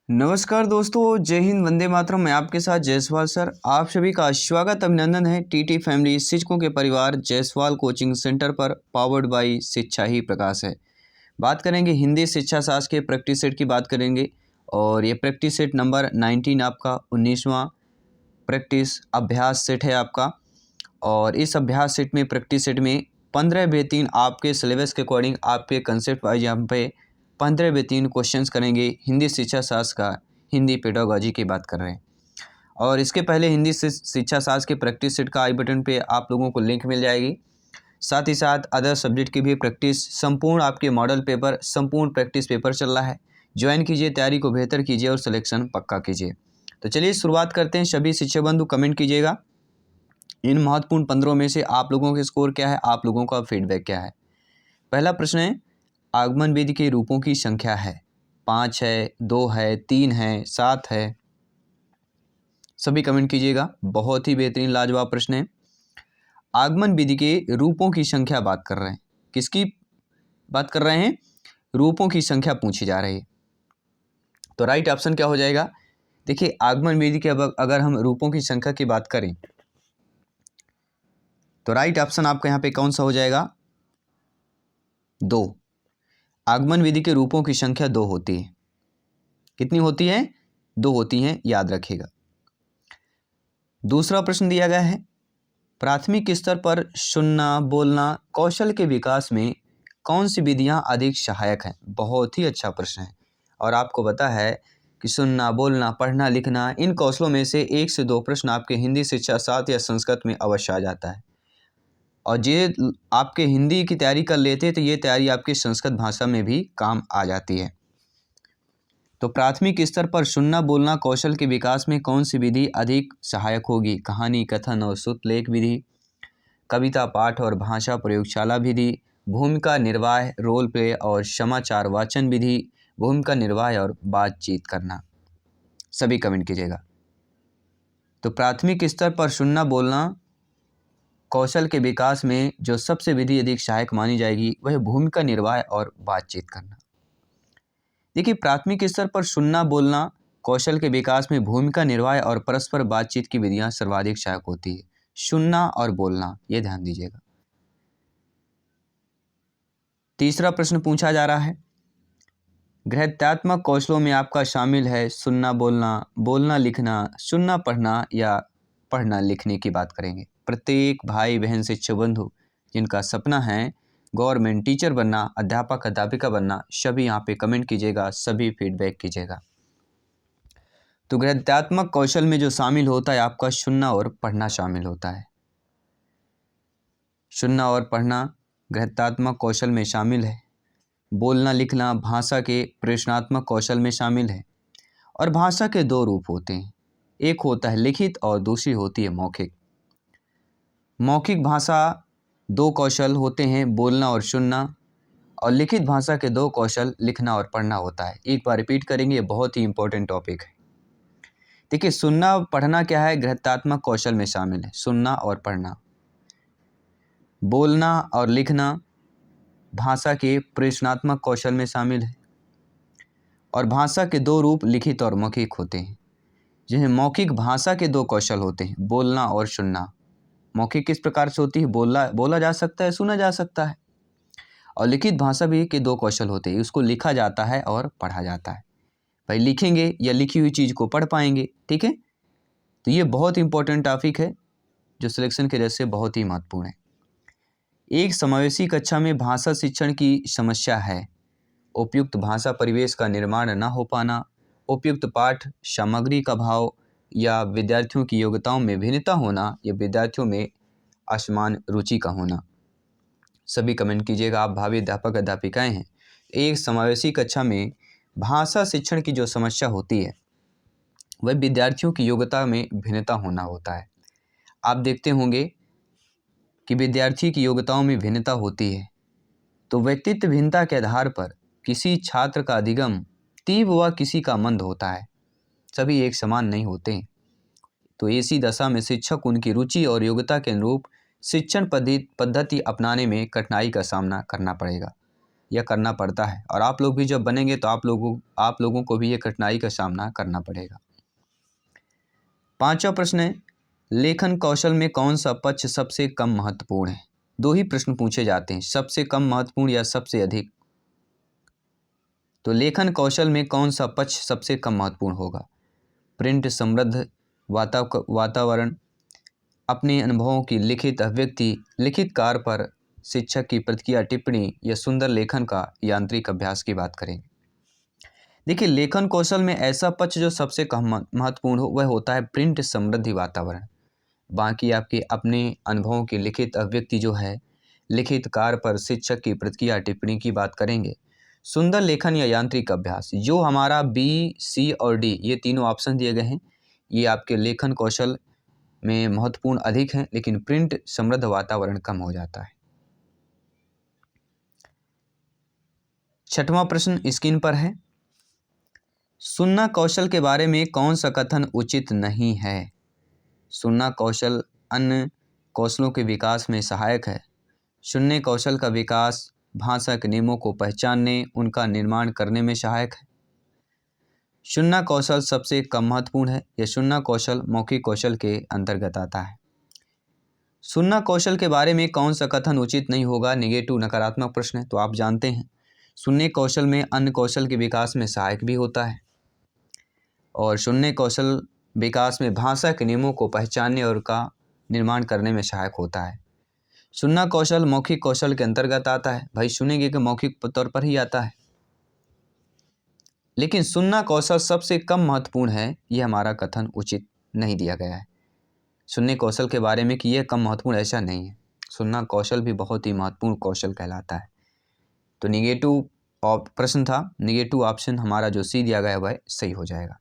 नमस्कार दोस्तों, जय हिंद, वंदे मातरम। मैं आपके साथ जायसवाल सर। आप सभी का स्वागत अभिनंदन है टीटी फैमिली शिक्षकों के परिवार जायसवाल कोचिंग सेंटर पर, पावर्ड बाय शिक्षा ही प्रकाश है। बात करेंगे हिंदी शिक्षा शास्त्र के प्रैक्टिस सेट की बात करेंगे और ये प्रैक्टिस सेट नंबर 19 आपका 19वां प्रैक्टिस अभ्यास सेट है आपका। और इस अभ्यास सेट में प्रैक्टिस सेट में 15 बेहतरीन आपके सिलेबस के अकॉर्डिंग आपके कंसेप्ट वाइज यहाँ पे 15 बेहतरीन क्वेश्चंस करेंगे हिंदी शिक्षा शास्त्र का। हिंदी पेडागोजी की बात कर रहे हैं और इसके पहले हिंदी शिक्षा शास्त्र के प्रैक्टिस सेट का आई बटन पे आप लोगों को लिंक मिल जाएगी। साथ ही साथ अदर सब्जेक्ट की भी प्रैक्टिस संपूर्ण आपके मॉडल पेपर, संपूर्ण प्रैक्टिस पेपर चल रहा है। ज्वाइन कीजिए, तैयारी को बेहतर कीजिए और सिलेक्शन पक्का कीजिए। तो चलिए शुरुआत करते हैं। सभी शिक्षक बंधु कमेंट कीजिएगा, इन महत्वपूर्ण 15 में से आप लोगों के स्कोर क्या है, आप लोगों का फीडबैक क्या है। पहला प्रश्न है, आगमन विधि के रूपों की संख्या है। 5 है, 2 है, 3 है, 7 है। सभी कमेंट कीजिएगा। बहुत ही बेहतरीन लाजवाब प्रश्न है। आगमन विधि के रूपों की संख्या बात कर रहे हैं। किसकी बात कर रहे हैं? रूपों की संख्या पूछी जा रही है। तो राइट ऑप्शन क्या हो जाएगा? देखिए, आगमन विधि के अगर हम रूपों की संख्या की बात करें तो राइट ऑप्शन आपका यहाँ पे कौन सा हो जाएगा? 2। आगमन विधि के रूपों की संख्या 2 होती है। कितनी होती है? 2 होती हैं, याद रखिएगा। दूसरा प्रश्न दिया गया है, प्राथमिक स्तर पर सुनना बोलना कौशल के विकास में कौन सी विधियां अधिक सहायक हैं? बहुत ही अच्छा प्रश्न है। और आपको पता है कि सुनना बोलना पढ़ना लिखना, इन कौशलों में से 1 से 2 प्रश्न आपके हिंदी शिक्षा शास्त्र या संस्कृत में अवश्य आ जाता है। और ये आपके हिंदी की तैयारी कर लेते हैं तो ये तैयारी आपकी संस्कृत भाषा में भी काम आ जाती है। तो प्राथमिक स्तर पर सुनना बोलना कौशल के विकास में कौन सी विधि अधिक सहायक होगी? कहानी कथन और श्रुतलेख विधि, कविता पाठ और भाषा प्रयोगशाला विधि, भूमिका निर्वाह रोल प्ले और समाचार वाचन विधि, भूमिका निर्वाह और बातचीत करना। सभी कमेंट कीजिएगा। तो प्राथमिक स्तर पर सुनना बोलना कौशल के विकास में जो सबसे विधि अधिक सहायक मानी जाएगी वह भूमिका निर्वाह और बातचीत करना। देखिए, प्राथमिक स्तर पर सुनना बोलना कौशल के विकास में भूमिका निर्वाह और परस्पर बातचीत की विधियां सर्वाधिक सहायक होती है। सुनना और बोलना, ये ध्यान दीजिएगा। तीसरा प्रश्न पूछा जा रहा है, गृह्यत्मक कौशलों में आपका शामिल है सुनना बोलना, बोलना लिखना, सुनना पढ़ना या पढ़ना लिखने की बात करेंगे। प्रत्येक भाई बहन शिक्षक बंधु जिनका सपना है गवर्नमेंट टीचर बनना, अध्यापक अध्यापिका बनना, सभी यहाँ पे कमेंट कीजिएगा, सभी फीडबैक कीजिएगा। तो गृह्यत्मक कौशल में जो शामिल होता है आपका सुनना और पढ़ना शामिल होता है। सुनना और पढ़ना गृह्यत्मक कौशल में शामिल है। बोलना लिखना भाषा के प्रश्नात्मक कौशल में शामिल है। और भाषा के 2 रूप होते हैं, एक होता है लिखित और दूसरी होती है मौखिक। मौखिक भाषा 2 कौशल होते हैं, बोलना और सुनना, और लिखित भाषा के 2 कौशल लिखना और पढ़ना होता है। एक बार रिपीट करेंगे, बहुत ही इंपॉर्टेंट टॉपिक है। देखिए, सुनना पढ़ना क्या है? गृह्यत्मक कौशल में शामिल है, सुनना और पढ़ना। बोलना और लिखना भाषा के प्रश्नात्मक कौशल में शामिल है। और भाषा के 2 रूप लिखित और मौखिक होते हैं। जिन्हें मौखिक भाषा के 2 कौशल होते हैं, बोलना और सुनना। मौखिक किस प्रकार से होती है? बोला जा सकता है, सुना जा सकता है। और लिखित भाषा भी के 2 कौशल होते हैं, उसको लिखा जाता है और पढ़ा जाता है। भाई लिखेंगे या लिखी हुई चीज़ को पढ़ पाएंगे, ठीक है। तो ये बहुत इंपॉर्टेंट टॉपिक है जो सिलेक्शन के दृष्टि से बहुत ही महत्वपूर्ण है। एक समावेशी कक्षा में भाषा शिक्षण की समस्या है उपयुक्त भाषा परिवेश का निर्माण न हो पाना, उपयुक्त पाठ सामग्री का अभाव, या विद्यार्थियों की योग्यताओं में भिन्नता होना, या विद्यार्थियों में असमान रुचि का होना। सभी कमेंट कीजिएगा। आप भावी अध्यापक अध्यापिकाएं हैं। एक समावेशी कक्षा में भाषा शिक्षण की जो समस्या होती है वह विद्यार्थियों की योग्यता में भिन्नता होना होता है। आप देखते होंगे कि विद्यार्थी की योग्यताओं में भिन्नता होती है तो व्यक्तित्व भिन्नता के आधार पर किसी छात्र का अधिगम तीव्र व किसी का मंद होता है। सभी एक समान नहीं होते। तो ऐसी दशा में शिक्षक उनकी रुचि और योग्यता के अनुरूप शिक्षण पद्धति अपनाने में कठिनाई का सामना करना पड़ेगा। यह करना पड़ता है, और आप लोग भी जब बनेंगे तो आप लोगों को भी ये कठिनाई का सामना करना पड़ेगा। 5वां प्रश्न है, लेखन कौशल में कौन सा पक्ष सबसे कम महत्वपूर्ण है? 2 ही प्रश्न पूछे जाते हैं, सबसे कम महत्वपूर्ण या सबसे अधिक। तो लेखन कौशल में कौन सा पक्ष सबसे कम महत्वपूर्ण होगा? प्रिंट समृद्ध वातावरण, अपने अनुभवों की लिखित अभिव्यक्ति, लिखित कार्य पर शिक्षक की प्रतिक्रिया टिप्पणी, या सुंदर लेखन का यांत्रिक अभ्यास की बात करेंगे। देखिए, लेखन कौशल में ऐसा पक्ष जो सबसे कम महत्वपूर्ण हो वह होता है प्रिंट समृद्धि वातावरण। बाकी आपके अपने अनुभवों की लिखित अभिव्यक्ति जो है, लिखित कार्य पर शिक्षक की प्रतिक्रिया टिप्पणी की बात करेंगे। सुंदर लेखन या यांत्रिक अभ्यास, जो हमारा बी, सी और डी ये तीनों ऑप्शन दिए गए हैं, ये आपके लेखन कौशल में महत्वपूर्ण अधिक हैं, लेकिन प्रिंट समृद्ध वातावरण कम हो जाता है। 6वां प्रश्न स्क्रीन पर है, सुनना कौशल के बारे में कौन सा कथन उचित नहीं है? सुनना कौशल अन्य कौशलों के विकास में सहायक है। सुनने कौशल का विकास भाषा के नियमों को पहचानने, उनका निर्माण करने में सहायक है। सुनना कौशल सबसे कम महत्वपूर्ण है। यह सुनना कौशल मौखिक कौशल के अंतर्गत आता है। सुनना कौशल के बारे में कौन सा कथन उचित नहीं होगा? निगेटिव नकारात्मक प्रश्न है। तो आप जानते हैं सुनने कौशल में अन्य कौशल के विकास में सहायक भी होता है, और सुनने कौशल विकास में भाषा के नियमों को पहचानने और उनका निर्माण करने में सहायक होता है। सुनना कौशल मौखिक कौशल के अंतर्गत आता है। भाई सुनेंगे कि मौखिक तौर पर ही आता है, लेकिन सुनना कौशल सबसे कम महत्वपूर्ण है, यह हमारा कथन उचित नहीं दिया गया है। सुनने कौशल के बारे में कि यह कम महत्वपूर्ण, ऐसा नहीं है। सुनना कौशल भी बहुत ही महत्वपूर्ण कौशल कहलाता है। तो निगेटिव प्रश्न था, निगेटिव ऑप्शन हमारा जो सी दिया गया है वह सही हो जाएगा।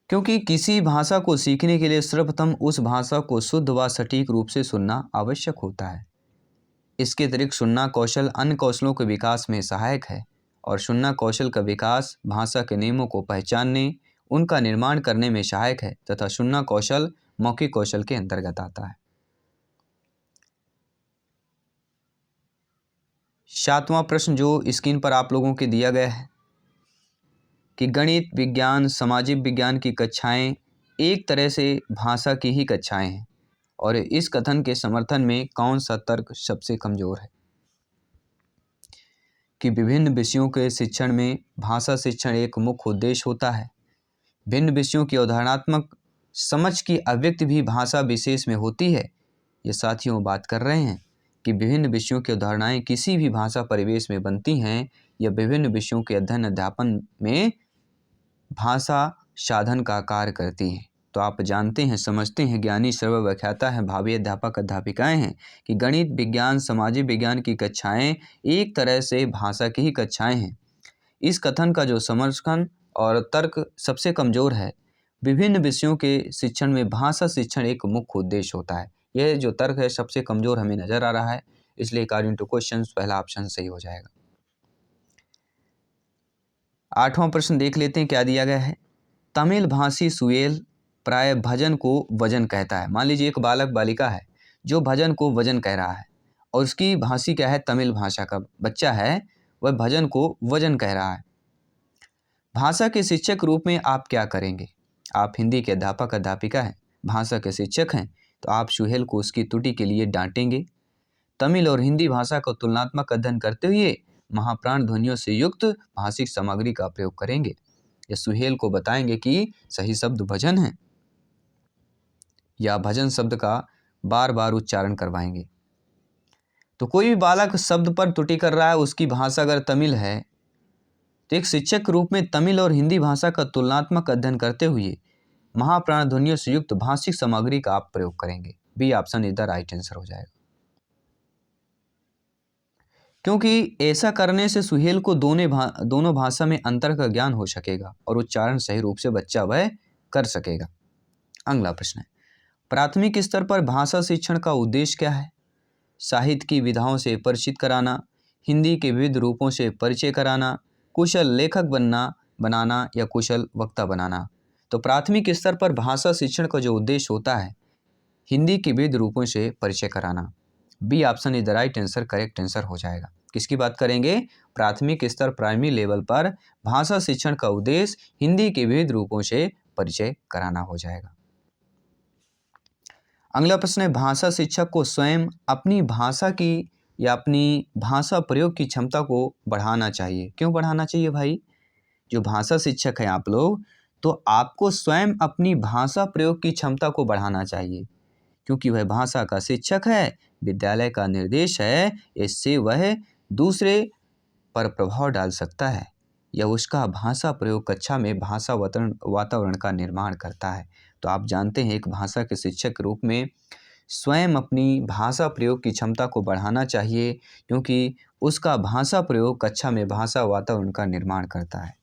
क्योंकि किसी भाषा को सीखने के लिए सर्वप्रथम उस भाषा को शुद्ध व सटीक रूप से सुनना आवश्यक होता है। इसके अतिरिक्त सुनना कौशल अन्य कौशलों के विकास में सहायक है, और सुनना कौशल का विकास भाषा के नियमों को पहचानने, उनका निर्माण करने में सहायक है, तथा सुनना कौशल मौखिक कौशल के अंतर्गत आता है। 7वां प्रश्न जो स्क्रीन पर आप लोगों के दिया गया है कि गणित, विज्ञान, सामाजिक विज्ञान की कक्षाएं एक तरह से भाषा की ही कक्षाएं हैं, और इस कथन के समर्थन में कौन सा तर्क सबसे कमजोर है? कि विभिन्न विषयों के शिक्षण में भाषा शिक्षण एक मुख्य उद्देश्य होता है। भिन्न विषयों की अवधारणात्मक समझ की अभिव्यक्ति भी भाषा विशेष में होती है। ये साथियों बात कर रहे हैं कि विभिन्न विषयों की अवधारणाएं किसी भी भाषा परिवेश में बनती हैं, या विभिन्न विषयों के अध्ययन अध्यापन में भाषा साधन का कार्य करती हैं। तो आप जानते हैं, समझते हैं, ज्ञानी सर्वव्याख्याता है, भावी अध्यापक अध्यापिकाएं हैं, कि गणित, विज्ञान, सामाजिक विज्ञान की कक्षाएं एक तरह से भाषा की ही कक्षाएं हैं। इस कथन का जो समर्थन और तर्क सबसे कमजोर है, विभिन्न विषयों के शिक्षण में भाषा शिक्षण एक मुख्य उद्देश्य होता है, यह जो तर्क है सबसे कमजोर हमें नजर आ रहा है। इसलिए अकॉर्डिंग टू क्वेश्चन पहला ऑप्शन सही हो जाएगा। 8वां प्रश्न देख लेते हैं क्या दिया गया है। तमिल भाषी सुहेल प्राय भजन को वजन कहता है। मान लीजिए एक बालक बालिका है जो भजन को वजन कह रहा है, और उसकी भाषी क्या है? तमिल भाषा का बच्चा है, वह भजन को वजन कह रहा है। भाषा के शिक्षक रूप में आप क्या करेंगे? आप हिंदी के अध्यापक अध्यापिका हैं, भाषा के शिक्षक हैं, तो आप सुहेल को उसकी त्रुटि के लिए डांटेंगे। तमिल और हिंदी भाषा का तुलनात्मक अध्ययन करते हुए महाप्राण ध्वनियों से युक्त भाषिक सामग्री का प्रयोग करेंगे, या सुहेल को बताएंगे कि सही शब्द भजन है, या भजन शब्द का बार बार उच्चारण करवाएंगे। तो कोई भी बालक शब्द पर त्रुटि कर रहा है, उसकी भाषा अगर तमिल है, तो एक शिक्षक के रूप में तमिल और हिंदी भाषा का तुलनात्मक अध्ययन करते हुए महाप्राण ध्वनियों से युक्त भाषिक सामग्री का आप प्रयोग करेंगे। बी ऑप्शन इधर राइट आंसर हो जाएगा। क्योंकि ऐसा करने से सुहेल को दोनों भाषा में अंतर का ज्ञान हो सकेगा, और उच्चारण सही रूप से बच्चा वह कर सकेगा। अगला प्रश्न है, प्राथमिक स्तर पर भाषा शिक्षण का उद्देश्य क्या है? साहित्य की विधाओं से परिचित कराना, हिंदी के विविध रूपों से परिचय कराना, कुशल लेखक बनाना या कुशल वक्ता बनाना। तो प्राथमिक स्तर पर भाषा शिक्षण का जो उद्देश्य होता है, हिंदी के विविध रूपों से परिचय कराना, B option is the right answer, correct answer हो जाएगा। किसकी बात करेंगे? प्राथमिक स्तर प्राइमरी लेवल पर भाषा शिक्षण का उद्देश्य हिंदी के विविध रूपों से परिचय कराना हो जाएगा। अगला प्रश्न है, भाषा शिक्षक को स्वयं अपनी भाषा की या अपनी भाषा प्रयोग की क्षमता को बढ़ाना चाहिए। क्यों बढ़ाना चाहिए भाई? जो भाषा शिक्षक हैं आप लोग, तो आपको स्वयं अपनी भाषा प्रयोग की क्षमता को बढ़ाना चाहिए, क्योंकि वह भाषा का शिक्षक है, विद्यालय का निर्देश है, इससे वह दूसरे पर प्रभाव डाल सकता है या उसका भाषा प्रयोग कक्षा में भाषा वातावरण का निर्माण करता है। तो आप जानते हैं एक भाषा के शिक्षक के रूप में स्वयं अपनी भाषा प्रयोग की क्षमता को बढ़ाना चाहिए, क्योंकि उसका भाषा प्रयोग कक्षा में भाषा वातावरण का निर्माण करता है।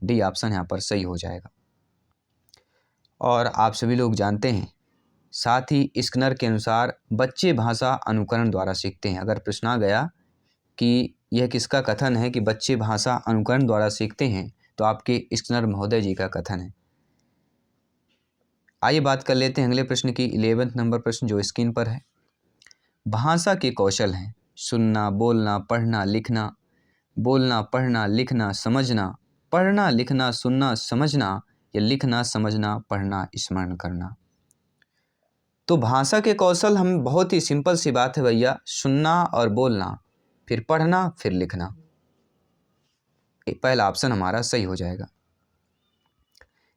डी ऑप्शन यहाँ पर सही हो जाएगा। और आप सभी लोग जानते हैं, साथ ही स्किनर के अनुसार बच्चे भाषा अनुकरण द्वारा सीखते हैं। अगर प्रश्न आ गया कि यह किसका कथन है कि बच्चे भाषा अनुकरण द्वारा सीखते हैं, तो आपके स्किनर महोदय जी का कथन है। आइए बात कर लेते हैं अगले प्रश्न की, 11वें नंबर प्रश्न जो स्क्रीन पर है। भाषा के कौशल हैं सुनना, बोलना, पढ़ना, लिखना, बोलना, पढ़ना, लिखना, समझना, पढ़ना, लिखना, सुनना, समझना या लिखना, समझना, पढ़ना, स्मरण करना। तो भाषा के कौशल हम बहुत ही सिंपल सी बात है भैया, सुनना और बोलना, फिर पढ़ना, फिर लिखना। पहला ऑप्शन हमारा सही हो जाएगा।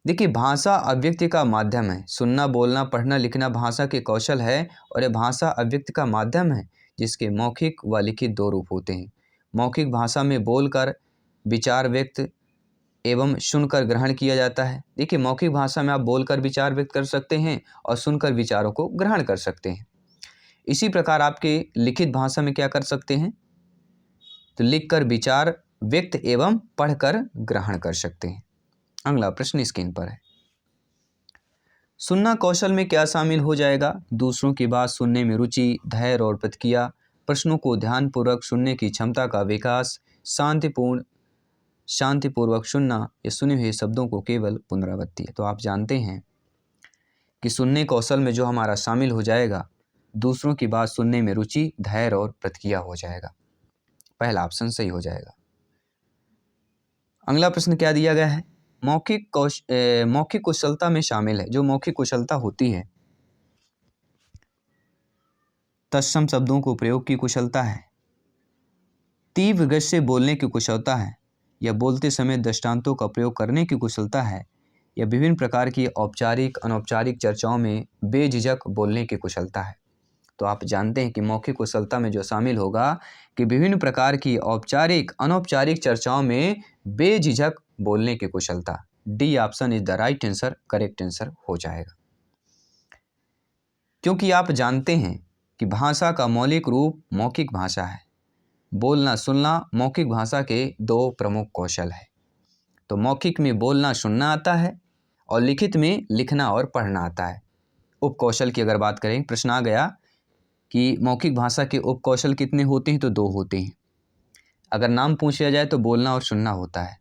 देखिए, भाषा अभिव्यक्ति का माध्यम है। सुनना, बोलना, पढ़ना, लिखना भाषा के कौशल है और यह भाषा अभिव्यक्ति का माध्यम है, जिसके मौखिक व लिखित दो रूप होते हैं। मौखिक भाषा में बोलकर विचार व्यक्त एवं सुनकर ग्रहण किया जाता है। देखिए, मौखिक भाषा में आप बोलकर विचार व्यक्त कर सकते हैं और सुनकर विचारों को ग्रहण कर सकते हैं। इसी प्रकार आपके लिखित भाषा में क्या कर सकते हैं? तो लिखकर विचार व्यक्त एवं पढ़कर ग्रहण कर सकते हैं। अगला प्रश्न स्क्रीन पर है। सुनना कौशल में क्या शामिल हो जाएगा? दूसरों की बात सुनने में रुचि, धैर्य और प्रतिक्रिया, प्रश्नों को ध्यानपूर्वक सुनने की क्षमता का विकास, शांतिपूर्वक सुनना या सुने हुए शब्दों को केवल पुनरावृत्ति। तो आप जानते हैं कि सुनने कौशल में जो हमारा शामिल हो जाएगा, दूसरों की बात सुनने में रुचि, धैर्य और प्रतिक्रिया हो जाएगा। पहला ऑप्शन सही हो जाएगा। अगला प्रश्न क्या दिया गया है? मौखिक कुशलता में शामिल है। जो मौखिक कुशलता होती है, तत्सम शब्दों को प्रयोग की कुशलता है, तीव्र गति से बोलने की कुशलता है, या बोलते समय दृष्टांतों का प्रयोग करने की कुशलता है, या विभिन्न प्रकार की औपचारिक अनौपचारिक चर्चाओं में बेझिझक बोलने की कुशलता है। तो आप जानते हैं कि मौखिक कुशलता में जो शामिल होगा कि विभिन्न प्रकार की औपचारिक अनौपचारिक चर्चाओं में बेझिझक बोलने की कुशलता। D option is the right answer, correct answer हो जाएगा। क्योंकि आप जानते हैं कि भाषा का मौलिक रूप मौखिक भाषा है। बोलना सुनना मौखिक भाषा के दो प्रमुख कौशल है। तो मौखिक में बोलना सुनना आता है और लिखित में लिखना और पढ़ना आता है। उपकौशल की अगर बात करें, प्रश्न आ गया कि मौखिक भाषा के उपकौशल कितने होते हैं, तो दो होते हैं। अगर नाम पूछ लिया जाए तो बोलना और सुनना होता है।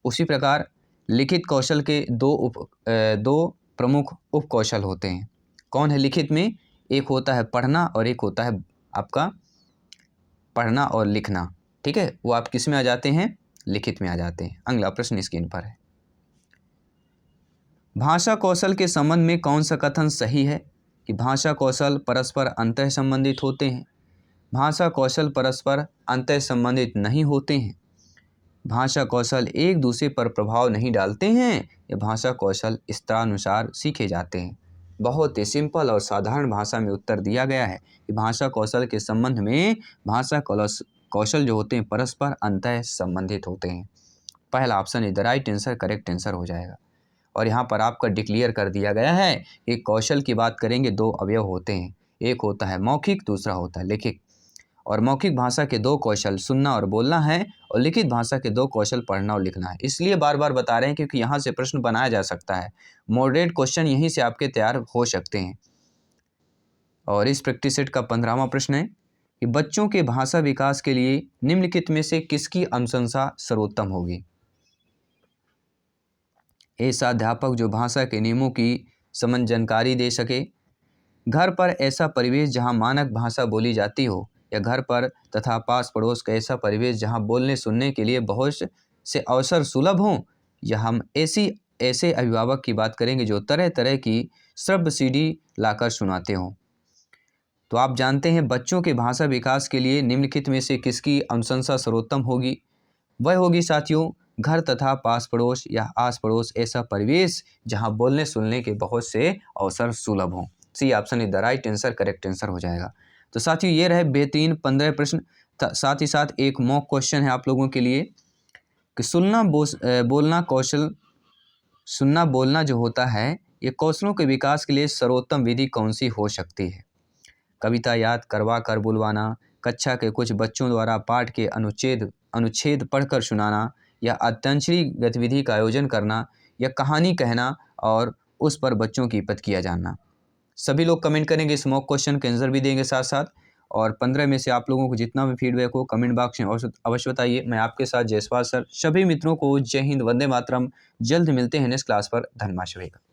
उसी प्रकार लिखित कौशल के दो प्रमुख उपकौशल होते हैं। कौन है लिखित में? एक होता है पढ़ना और एक होता है आपका पढ़ना और लिखना। ठीक है, वो आप किस में आ जाते हैं? लिखित में आ जाते हैं। अगला प्रश्न स्क्रीन पर है। भाषा कौशल के संबंध में कौन सा कथन सही है कि भाषा कौशल परस्पर अंतः संबंधित होते हैं, भाषा कौशल परस्पर अंतः संबंधित नहीं होते हैं, भाषा कौशल एक दूसरे पर प्रभाव नहीं डालते हैं, या भाषा कौशल स्तरानुसार सीखे जाते हैं? बहुत ही सिंपल और साधारण भाषा में उत्तर दिया गया है कि भाषा कौशल के संबंध में भाषा कौशल जो होते हैं परस्पर अंतः संबंधित होते हैं। पहला option is the right answer, correct answer हो जाएगा। और यहाँ पर आपका डिक्लेयर कर दिया गया है कि कौशल की बात करेंगे दो अवयव होते हैं, एक होता है मौखिक, दूसरा होता है लिखित। और मौखिक भाषा के दो कौशल सुनना और बोलना है, और लिखित भाषा के दो कौशल पढ़ना और लिखना है। इसलिए बार बार बता रहे हैं क्योंकि यहाँ से प्रश्न बनाया जा सकता है। मॉडरेट क्वेश्चन यहीं से आपके तैयार हो सकते हैं। और इस प्रैक्टिस सेट का 15वां प्रश्न है कि बच्चों के भाषा विकास के लिए निम्नलिखित में से किसकी अनुशंसा सर्वोत्तम होगी? ऐसा अध्यापक जो भाषा के नियमों की समझ जानकारी दे सके, घर पर ऐसा परिवेश जहां मानक भाषा बोली जाती हो, या घर पर तथा पास पड़ोस का ऐसा परिवेश जहां बोलने सुनने के लिए बहुत से अवसर सुलभ हों, या हम ऐसे अभिभावक की बात करेंगे जो तरह तरह की श्रव्य सीडी लाकर सुनाते हों। तो आप जानते हैं बच्चों के भाषा विकास के लिए निम्नलिखित में से किसकी अनुशंसा सर्वोत्तम होगी? वह होगी साथियों, घर तथा पास पड़ोस या आस पड़ोस ऐसा परिवेश जहां बोलने सुनने के बहुत से अवसर सुलभ हों। C option is the right answer, correct answer हो जाएगा। तो साथियों ये रहे बेहतरीन 15 प्रश्न। साथ ही साथ एक मॉक क्वेश्चन है आप लोगों के लिए कि सुनना बोलना जो होता है, ये कौशलों के विकास के लिए सर्वोत्तम विधि कौन सी हो सकती है? कविता याद करवा कर बुलवाना, कक्षा के कुछ बच्चों द्वारा पाठ के अनुच्छेद पढ़कर सुनाना, या अंत्याक्षरी गतिविधि का आयोजन करना, या कहानी कहना और उस पर बच्चों की प्रतिक्रिया जानना। सभी लोग कमेंट करेंगे, इस मॉक क्वेश्चन के आंसर भी देंगे साथ साथ। और 15 में से आप लोगों को जितना भी फीडबैक हो कमेंट बॉक्स में अवश्य बताइए। मैं आपके साथ जयसवाल सर। सभी मित्रों को जय हिंद, वंदे मातरम। जल्द मिलते हैं नेक्स्ट क्लास पर। धन्यवाद सभी का।